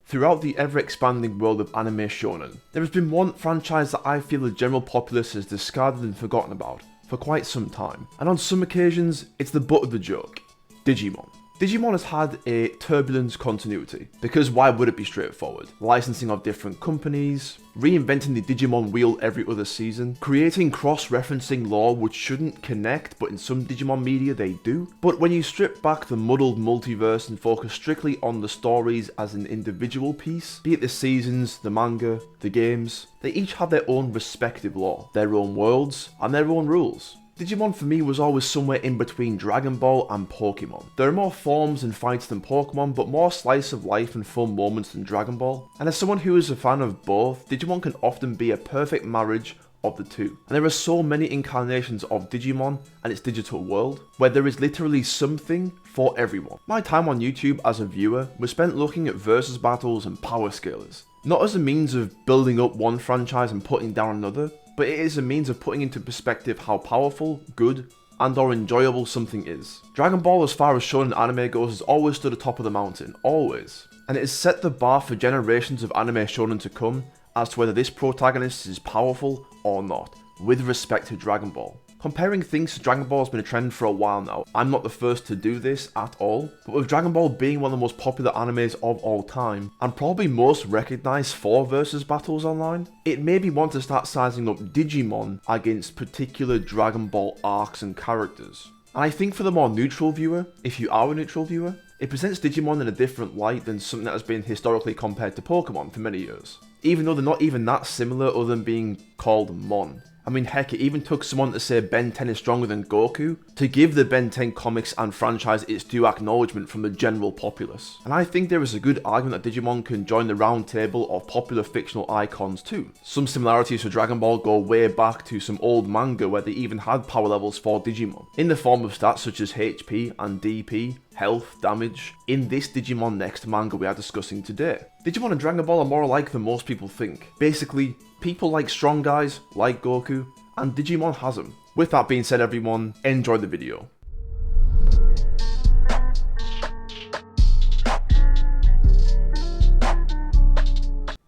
Throughout the ever-expanding world of anime shonen, there has been one franchise that I feel the general populace has discarded and forgotten about for quite some time, and on some occasions, it's the butt of the joke: Digimon. Digimon has had a turbulent continuity, because why would it be straightforward? Licensing of different companies, reinventing the Digimon wheel every other season, creating cross-referencing lore which shouldn't connect, but in some Digimon media they do. But when you strip back the muddled multiverse and focus strictly on the stories as an individual piece, be it the seasons, the manga, the games, they each have their own respective lore, their own worlds, and their own rules. Digimon for me was always somewhere in between Dragon Ball and Pokemon. There are more forms and fights than Pokemon, but more slice of life and fun moments than Dragon Ball. And as someone who is a fan of both, Digimon can often be a perfect marriage of the two. And there are so many incarnations of Digimon and its digital world, where there is literally something for everyone. My time on YouTube as a viewer was spent looking at versus battles and power scalers. Not as a means of building up one franchise and putting down another, but it is a means of putting into perspective how powerful, good, and or enjoyable something is. Dragon Ball, as far as shonen anime goes, has always stood atop of the mountain, always. And it has set the bar for generations of anime shonen to come as to whether this protagonist is powerful or not, with respect to Dragon Ball. Comparing things to Dragon Ball has been a trend for a while now. I'm not the first to do this at all, but with Dragon Ball being one of the most popular animes of all time, and probably most recognised for versus battles online, it made me want to start sizing up Digimon against particular Dragon Ball arcs and characters. And I think for the more neutral viewer, if you are a neutral viewer, it presents Digimon in a different light than something that has been historically compared to Pokemon for many years. Even though they're not even that similar other than being called Mon. I mean, heck, it even took someone to say Ben 10 is stronger than Goku to give the Ben 10 comics and franchise its due acknowledgement from the general populace. And I think there is a good argument that Digimon can join the round table of popular fictional icons too. Some similarities to Dragon Ball go way back to some old manga where they even had power levels for Digimon, in the form of stats such as HP and DP, health, damage, in this Digimon NEXT manga we are discussing today. Digimon and Dragon Ball are more alike than most people think. Basically, people like strong guys, like Goku, and Digimon has them. With that being said everyone, enjoy the video.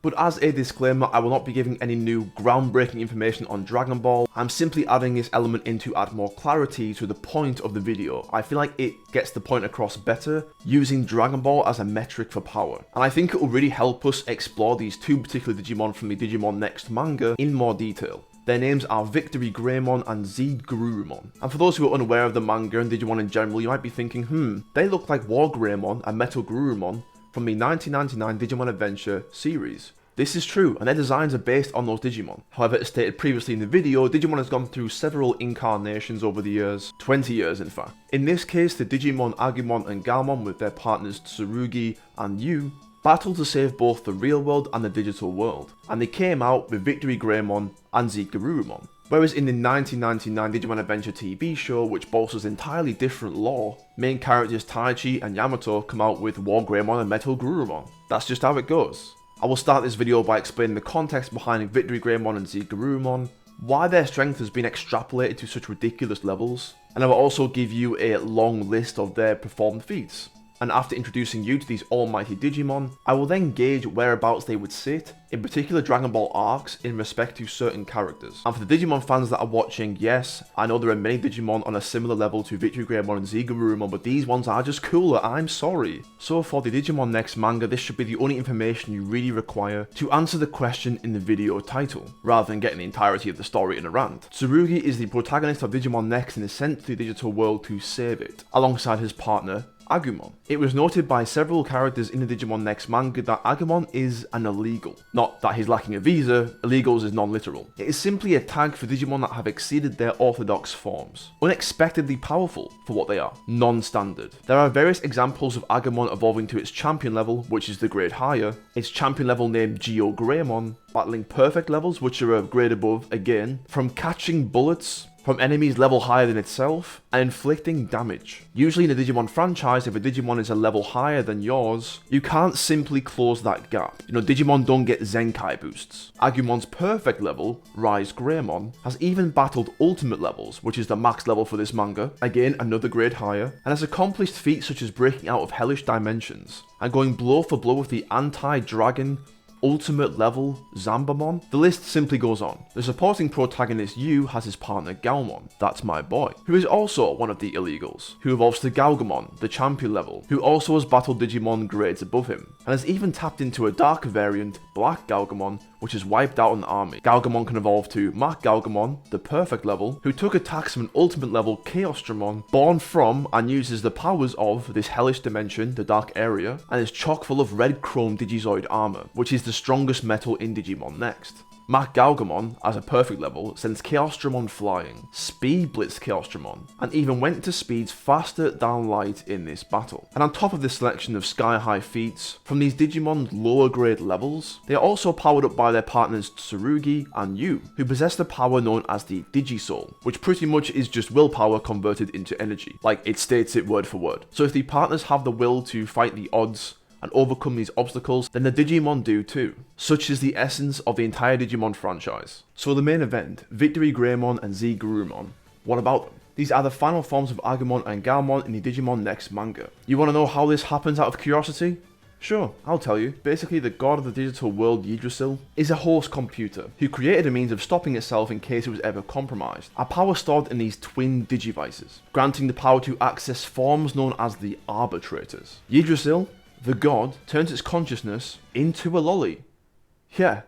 But as a disclaimer, I will not be giving any new groundbreaking information on Dragon Ball. I'm simply adding this element in to add more clarity to the point of the video. I feel like it gets the point across better using Dragon Ball as a metric for power. And I think it will really help us explore these two particular Digimon from the Digimon NEXT manga in more detail. Their names are Victory Greymon and Zeed Garurumon. And for those who are unaware of the manga and Digimon in general, you might be thinking, they look like War Greymon and Metal Garurumon from the 1999 Digimon Adventure series. This is true, and their designs are based on those Digimon. However, as stated previously in the video, Digimon has gone through several incarnations over the years, 20 years in fact. In this case, the Digimon Agumon and Galmon with their partners Tsurugi and Yu battled to save both the real world and the digital world, and they came out with Victory Greymon and Zeed Garurumon. Whereas in the 1999 Digimon Adventure TV show, which bolsters entirely different lore, main characters Taichi and Yamato come out with War Greymon and Metal Garurumon. That's just how it goes. I will start this video by explaining the context behind Victory Greymon and Zeed Garurumon, why their strength has been extrapolated to such ridiculous levels, and I will also give you a long list of their performed feats. And after introducing you to these almighty Digimon, I will then gauge whereabouts they would sit, in particular Dragon Ball arcs, in respect to certain characters. And for the Digimon fans that are watching, yes, I know there are many Digimon on a similar level to Victory Greymon and Zeed Garurumon, but these ones are just cooler, I'm sorry. So for the Digimon NEXT manga, this should be the only information you really require to answer the question in the video title, rather than getting the entirety of the story in a rant. Tsurugi is the protagonist of Digimon NEXT and is sent to the digital world to save it, alongside his partner, Agumon. It was noted by several characters in the Digimon NEXT manga that Agumon is an illegal. Not that he's lacking a visa, illegals is non-literal. It is simply a tag for Digimon that have exceeded their orthodox forms. Unexpectedly powerful for what they are. Non-standard. There are various examples of Agumon evolving to its champion level, which is the grade higher, its champion level named Geo Greymon, battling perfect levels which are a grade above, again, from catching bullets from enemies level higher than itself, and inflicting damage. Usually in a Digimon franchise, if a Digimon is a level higher than yours, you can't simply close that gap. You know, Digimon don't get Zenkai boosts. Agumon's perfect level, Rise Greymon, has even battled ultimate levels, which is the max level for this manga, again another grade higher, and has accomplished feats such as breaking out of hellish dimensions, and going blow for blow with the anti-dragon ultimate level Zambamon. The list simply goes on. The supporting protagonist Yu has his partner Gaomon, that's my boy, who is also one of the illegals, who evolves to Galgamon, the champion level, who also has battled Digimon grades above him, and has even tapped into a darker variant, Black Galgamon, which is wiped out an army. Galgamon can evolve to Mac Galgamon, the perfect level, who took attacks from an ultimate level Chaosdramon, born from and uses the powers of this hellish dimension, the dark area, and is chock full of red chrome Digizoid armor, which is the strongest metal in Digimon NEXT. Mac Galgamon, as a perfect level, sends Chaosdramon flying, speed blitzed Chaosdramon, and even went to speeds faster than light in this battle. And on top of this selection of sky-high feats, from these Digimon's lower grade levels, they are also powered up by their partners Tsurugi and Yu, who possess the power known as the Digisoul, which pretty much is just willpower converted into energy, like it states it word for word. So if the partners have the will to fight the odds and overcome these obstacles, then the Digimon do too. Such is the essence of the entire Digimon franchise. So the main event, Victory Greymon and Zeed Garurumon, what about them? These are the final forms of Agumon and Galmon in the Digimon NEXT manga. You want to know how this happens out of curiosity? Sure, I'll tell you. Basically, the god of the digital world, Yggdrasil, is a host computer who created a means of stopping itself in case it was ever compromised. A power stored in these twin digivices, granting the power to access forms known as the Arbitrators. Yggdrasil, the god, turns its consciousness into a lolly. Yeah,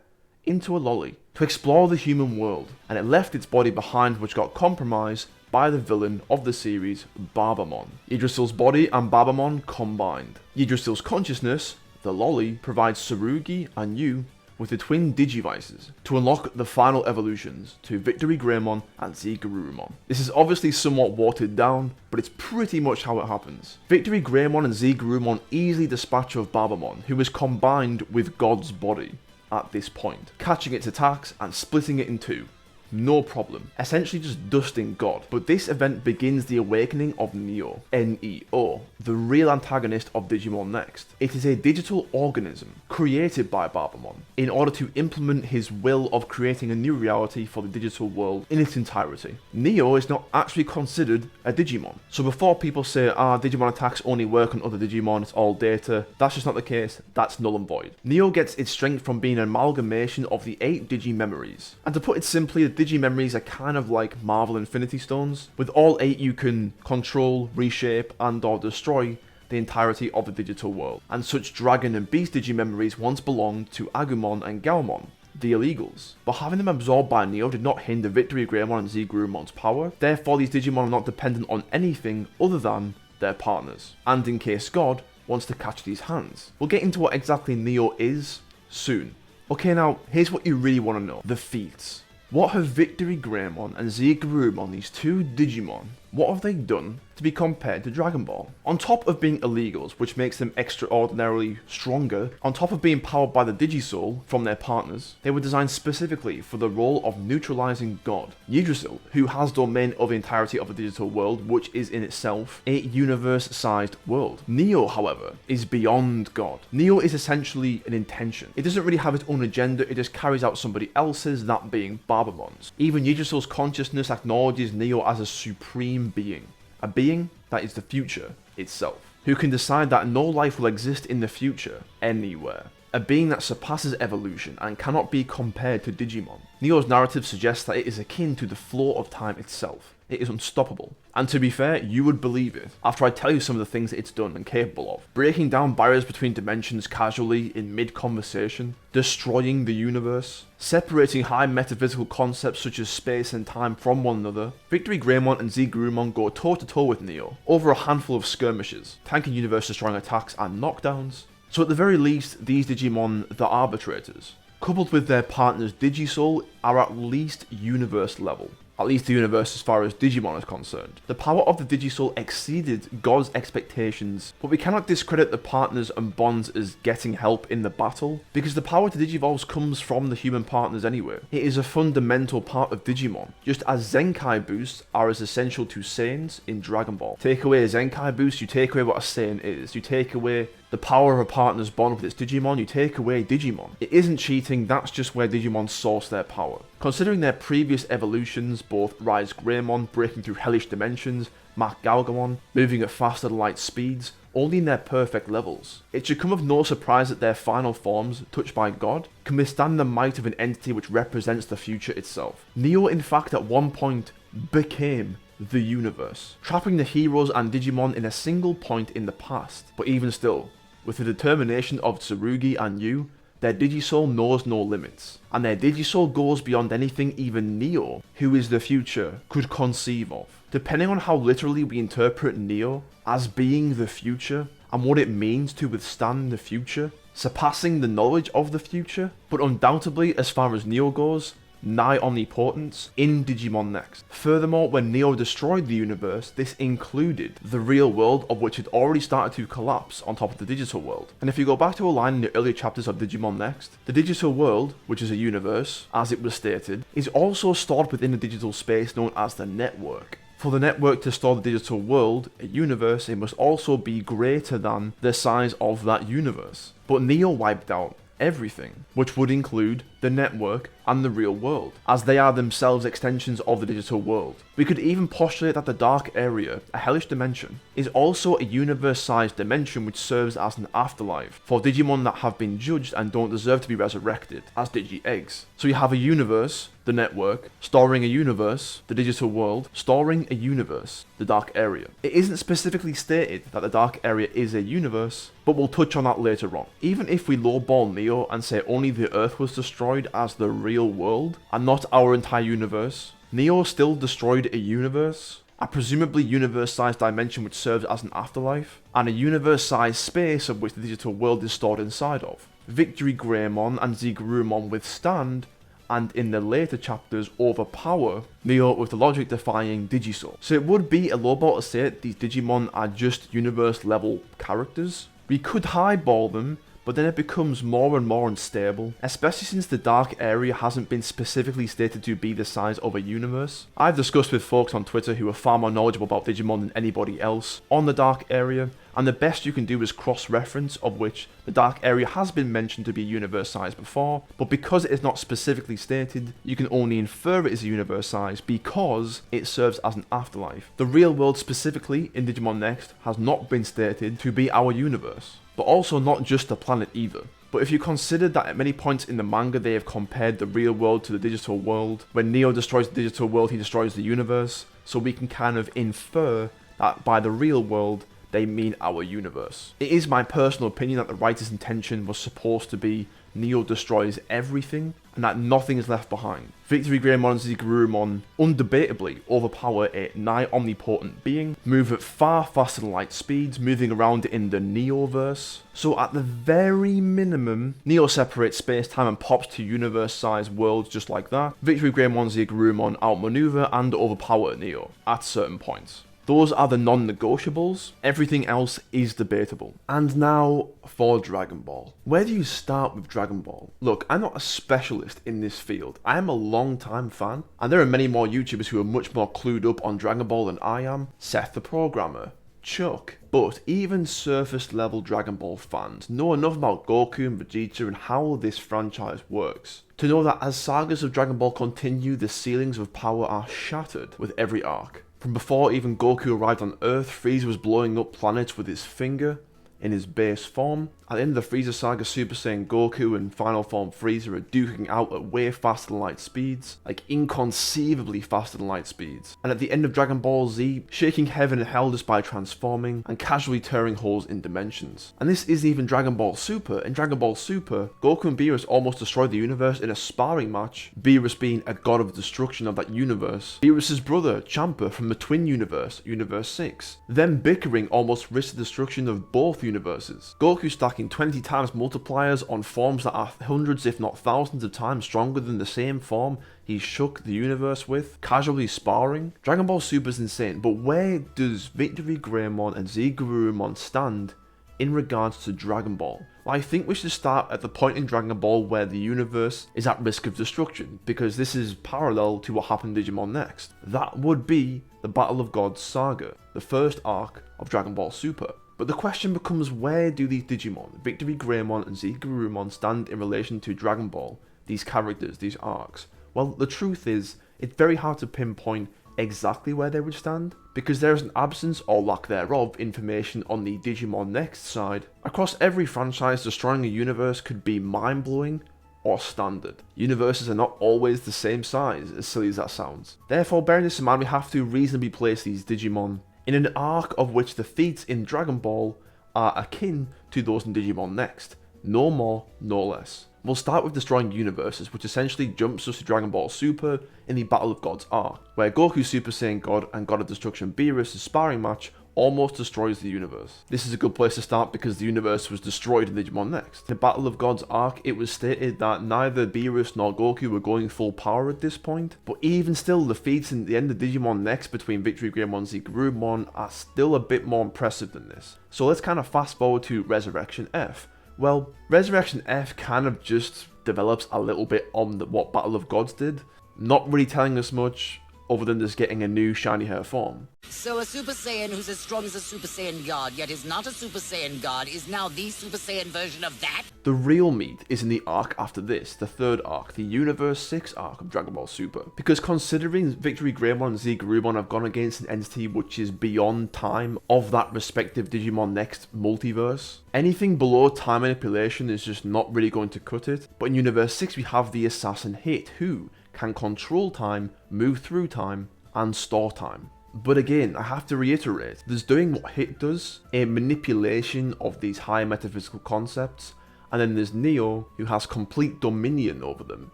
into a lolly, to explore the human world, and it left its body behind, which got compromised by the villain of the series, Barbamon. Yggdrasil's body and Barbamon combined. Yggdrasil's consciousness, the lolly, provides Tsurugi and Yu with the twin digivices to unlock the final evolutions to Victory Greymon and Zeed Garurumon. This is obviously somewhat watered down, but it's pretty much how it happens. Victory Greymon and Zeed Garurumon easily dispatch of Barbamon, who is combined with God's body at this point, catching its attacks and splitting it in two. No problem, essentially just dusting God. But this event begins the awakening of Neo, N-E-O, the real antagonist of Digimon NEXT. It is a digital organism created by Barbamon in order to implement his will of creating a new reality for the digital world in its entirety. Neo is not actually considered a Digimon. So before people say, Digimon attacks only work on other Digimon, it's all data, that's just not the case, that's null and void. Neo gets its strength from being an amalgamation of the 8 Digi-memories. And to put it simply, the Digi-memories are kind of like Marvel Infinity Stones. With all 8 you can control, reshape and or destroy the entirety of the digital world. And such Dragon and Beast Digi-memories once belonged to Agumon and Galmon, the illegals. But having them absorbed by Neo did not hinder Victory Greymon and Zeed Garurumon's power. Therefore these Digimon are not dependent on anything other than their partners. And in case God wants to catch these hands. We'll get into what exactly Neo is soon. Okay, now here's what you really want to know. The feats. What have Victory Greymon and Zeed Garurumon, these two Digimon, what have they done to be compared to Dragonball? On top of being illegals, which makes them extraordinarily stronger, on top of being powered by the Digisoul from their partners, they were designed specifically for the role of neutralizing God. Yggdrasil, who has domain of the entirety of the digital world, which is in itself a universe-sized world. Neo, however, is beyond God. Neo is essentially an intention. It doesn't really have its own agenda, it just carries out somebody else's, that being Barbamon's. Even Yggdrasil's consciousness acknowledges Neo as a supreme being. A being that is the future itself, who can decide that no life will exist in the future anywhere. A being that surpasses evolution and cannot be compared to Digimon. Neo's narrative suggests that it is akin to the flow of time itself. It is unstoppable. And to be fair, you would believe it, after I tell you some of the things that it's done and capable of. Breaking down barriers between dimensions casually in mid-conversation, destroying the universe, separating high metaphysical concepts such as space and time from one another. Victory Greymon and Zeed Garurumon go toe-to-toe with Neo, over a handful of skirmishes, tanking universe-destroying attacks and knockdowns. So at the very least, these Digimon, the Arbitrators, coupled with their partners Digisoul, are at least universe level. at least the universe as far as Digimon is concerned. The power of the Digisoul exceeded God's expectations, but we cannot discredit the partners and bonds as getting help in the battle, because the power to Digivolves comes from the human partners anyway. It is a fundamental part of Digimon, just as Zenkai boosts are as essential to Saiyans in Dragon Ball. Take away a Zenkai boost, you take away what a Saiyan is. You take away the power of a partner's bond with its Digimon, you take away Digimon. It isn't cheating, that's just where Digimon source their power. Considering their previous evolutions, both Rise Greymon breaking through hellish dimensions, Mac Garurumon moving at faster than light speeds, only in their perfect levels, it should come of no surprise that their final forms, touched by God, can withstand the might of an entity which represents the future itself. Neo in fact at one point became the universe, trapping the heroes and Digimon in a single point in the past. But even still, with the determination of Tsurugi and Yu, their Digisoul knows no limits, and their Digisoul goes beyond anything even Neo, who is the future, could conceive of. Depending on how literally we interpret Neo as being the future, and what it means to withstand the future, surpassing the knowledge of the future, but undoubtedly as far as Neo goes, nigh omnipotence in Digimon NEXT. Furthermore, when Neo destroyed the universe, this included the real world, of which had already started to collapse on top of the digital world. And if you go back to a line in the earlier chapters of Digimon NEXT, the digital world, which is a universe, as it was stated, is also stored within the digital space known as the network. For the network to store the digital world, a universe, it must also be greater than the size of that universe. But Neo wiped out everything, which would include the network and the real world, as they are themselves extensions of the digital world. We could even postulate that the dark area, a hellish dimension, is also a universe-sized dimension which serves as an afterlife for Digimon that have been judged and don't deserve to be resurrected as Digi-Eggs. So you have a universe, the network, storing a universe, the digital world, storing a universe, the dark area. It isn't specifically stated that the dark area is a universe, but we'll touch on that later on. Even if we lowball Neo and say only the Earth was destroyed as the real world, and not our entire universe, Neo still destroyed a universe, a presumably universe-sized dimension which serves as an afterlife, and a universe-sized space of which the digital world is stored inside of. Victory Greymon and Zeed Garurumon withstand, and in the later chapters overpower, Neo with the logic-defying Digisoul. So it would be a lowball to say these Digimon are just universe-level characters. We could highball them, but then it becomes more and more unstable, especially since the dark area hasn't been specifically stated to be the size of a universe. I've discussed with folks on Twitter who are far more knowledgeable about Digimon than anybody else on the dark area, and the best you can do is cross-reference, of which the dark area has been mentioned to be universe size before, but because it is not specifically stated, you can only infer it is a universe size because it serves as an afterlife. The real world specifically in Digimon NEXT has not been stated to be our universe, but also not just the planet either. But if you consider that at many points in the manga they have compared the real world to the digital world, when Neo destroys the digital world he destroys the universe, so we can kind of infer that by the real world they mean our universe. It is my personal opinion that the writer's intention was supposed to be Neo destroys everything, and that nothing is left behind. Victory Greymon and Zeed Garurumon undebatably overpower a nigh omnipotent being, move at far faster than light speeds, moving around in the Neoverse. So at the very minimum, Neo separates space-time and pops to universe-sized worlds just like that. Victory Greymon and Zeed Garurumon outmaneuver and overpower Neo at certain points. Those are the non-negotiables, everything else is debatable. And now for Dragon Ball. Where do you start with Dragon Ball? Look, I'm not a specialist in this field, I am a long-time fan, and there are many more YouTubers who are much more clued up on Dragon Ball than I am. Seth the Programmer, Chuck. But even surface level Dragon Ball fans know enough about Goku and Vegeta and how this franchise works to know that as sagas of Dragon Ball continue, the ceilings of power are shattered with every arc. From before even Goku arrived on Earth, Frieza was blowing up planets with his finger in his base form. At the end of the Frieza saga, Super Saiyan Goku and Final Form Frieza are duking out at way faster than light speeds, like inconceivably faster than light speeds. And at the end of Dragon Ball Z, shaking heaven and hell just by transforming and casually tearing holes in dimensions. And this isn't even Dragon Ball Super. In Dragon Ball Super, Goku and Beerus almost destroyed the universe in a sparring match, Beerus being a god of destruction of that universe. Beerus' brother, Champa, from the twin universe, Universe 6. Them bickering almost risked the destruction of both universes. Goku stacking 20 times multipliers on forms that are hundreds if not thousands of times stronger than the same form he shook the universe with, casually sparring. Dragon Ball Super is insane, but where does Victory Greymon and Zeed Garurumon stand in regards to Dragon Ball? Well, I think we should start at the point in Dragon Ball where the universe is at risk of destruction, because this is parallel to what happened in Digimon NEXT. That would be the Battle of Gods saga, the first arc of Dragon Ball Super. But the question becomes, where do these Digimon, Victory Greymon and Zeed Garurumon, stand in relation to Dragon Ball, these characters, these arcs? Well, the truth is, it's very hard to pinpoint exactly where they would stand, because there is an absence or lack thereof information on the Digimon NEXT side. Across every franchise, destroying a universe could be mind-blowing or standard. Universes are not always the same size, as silly as that sounds. Therefore, bearing this in mind, we have to reasonably place these Digimon in an arc of which the feats in Dragon Ball are akin to those in Digimon NEXT. No more, no less. We'll start with destroying universes, which essentially jumps us to Dragon Ball Super in the Battle of Gods arc, where Goku Super Saiyan God and God of Destruction Beerus' sparring match almost destroys the universe. This is a good place to start because the universe was destroyed in Digimon NEXT. In the Battle of Gods arc, it was stated that neither Beerus nor Goku were going full power at this point, but even still, the feats in the end of Digimon NEXT between Victory Greymon and Zeed Garurumon are still a bit more impressive than this. So let's kind of fast forward to Resurrection F. Well, Resurrection F kind of just develops a little bit on what Battle of Gods did, not really telling us much other than just getting a new shiny hair form. So a Super Saiyan who's as strong as a Super Saiyan God, yet is not a Super Saiyan God, is now the Super Saiyan version of that? The real meat is in the arc after this, the third arc, the Universe 6 arc of Dragon Ball Super. Because considering Victory Greymon and Zeed Garurumon have gone against an entity which is beyond time of that respective Digimon NEXT multiverse, anything below time manipulation is just not really going to cut it. But in Universe 6 we have the Assassin Hit, who can control time, move through time, and store time. But again, I have to reiterate, there's doing what Hit does, a manipulation of these high metaphysical concepts, and then there's Neo, who has complete dominion over them,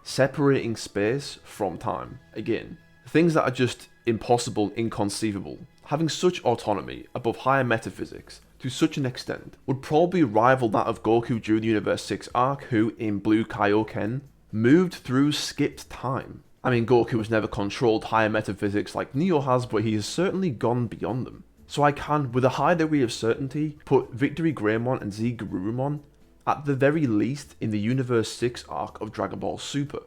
separating space from time. Again, things that are just impossible, inconceivable. Having such autonomy above higher metaphysics to such an extent would probably rival that of Goku during the Universe 6 arc, who, in Blue Kaioken, moved through skipped time. I mean, Goku has never controlled higher metaphysics like Neo has, but he has certainly gone beyond them. So I can, with a high degree of certainty, put Victory Greymon and Zeed Garurumon at the very least in the Universe 6 arc of Dragon Ball Super.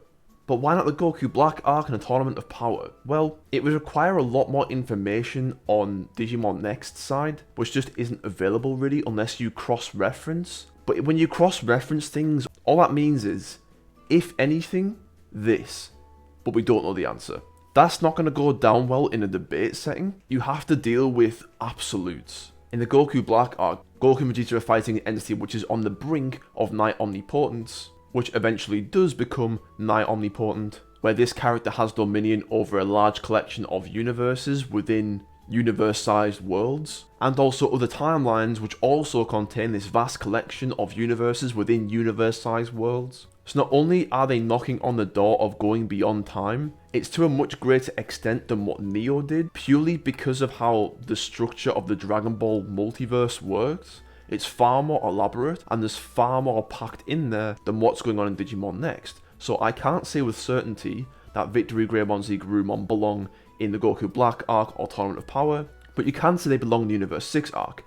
But why not the Goku Black arc and a Tournament of Power? Well, it would require a lot more information on Digimon NEXT side, which just isn't available really unless you cross-reference. But when you cross-reference things, all that means is, if anything, this. But we don't know the answer. That's not going to go down well in a debate setting. You have to deal with absolutes. In the Goku Black arc, Goku and Vegeta are fighting an entity which is on the brink of nigh omnipotence, which eventually does become nigh omnipotent, where this character has dominion over a large collection of universes within universe-sized worlds, and also other timelines which also contain this vast collection of universes within universe-sized worlds. So not only are they knocking on the door of going beyond time, it's to a much greater extent than what Neo did, purely because of how the structure of the Dragon Ball multiverse works. It's far more elaborate, and there's far more packed in there than what's going on in Digimon NEXT. So I can't say with certainty that Victory Greymon and Zeed Garurumon belong in the Goku Black arc or Tournament of Power, but you can say they belong in the Universe 6 arc,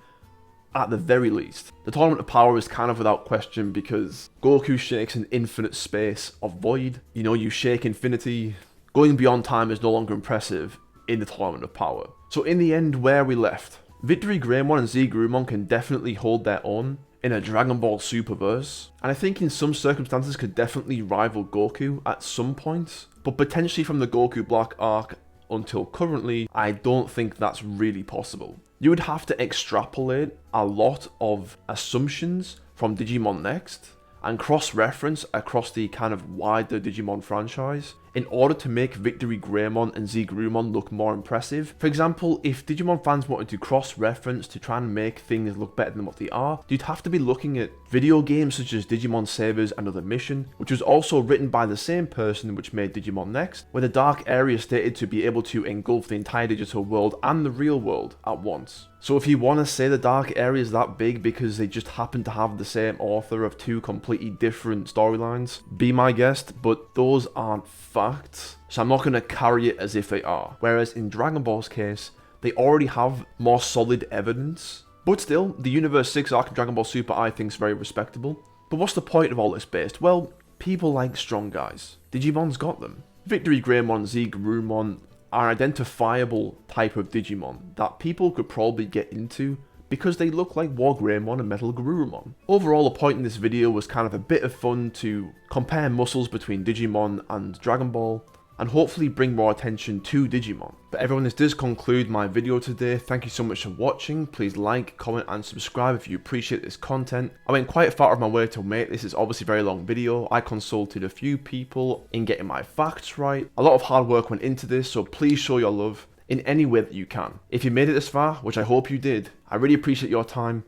at the very least. The Tournament of Power is kind of without question because Goku shakes an infinite space of void. You know, you shake infinity. Going beyond time is no longer impressive in the Tournament of Power. So in the end, where are we left? Victory Greymon and Zeed Garurumon can definitely hold their own in a Dragon Ball Superverse, and I think in some circumstances could definitely rival Goku at some point, but potentially from the Goku Black arc until currently, I don't think that's really possible. You would have to extrapolate a lot of assumptions from Digimon NEXT and cross-reference across the kind of wider Digimon franchise in order to make Victory Greymon and Zeed Garurumon look more impressive. For example, if Digimon fans wanted to cross-reference to try and make things look better than what they are, you'd have to be looking at video games such as Digimon Savers Another Mission, which was also written by the same person which made Digimon NEXT, where the dark area is stated to be able to engulf the entire digital world and the real world at once. So if you want to say the dark area is that big because they just happen to have the same author of two completely different storylines, be my guest, but those aren't facts, so I'm not going to carry it as if they are. Whereas in Dragon Ball's case, they already have more solid evidence. But still, the Universe 6 arc in Dragon Ball Super I think is very respectable. But what's the point of all this based? Well, people like strong guys. Digimon's got them. Victory Greymon, Zeed Garurumon are an identifiable type of Digimon that people could probably get into because they look like War Greymon and Metal Garurumon. Overall, the point in this video was kind of a bit of fun to compare muscles between Digimon and Dragon Ball, and hopefully bring more attention to Digimon. But everyone, this does conclude my video today. Thank you so much for watching. Please like, comment and subscribe if you appreciate this content. I went quite far out of my way to make this. It's obviously a very long video. I consulted a few people in getting my facts right. A lot of hard work went into this, so please show your love in any way that you can. If you made it this far, which I hope you did, I really appreciate your time.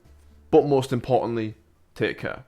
But most importantly, take care.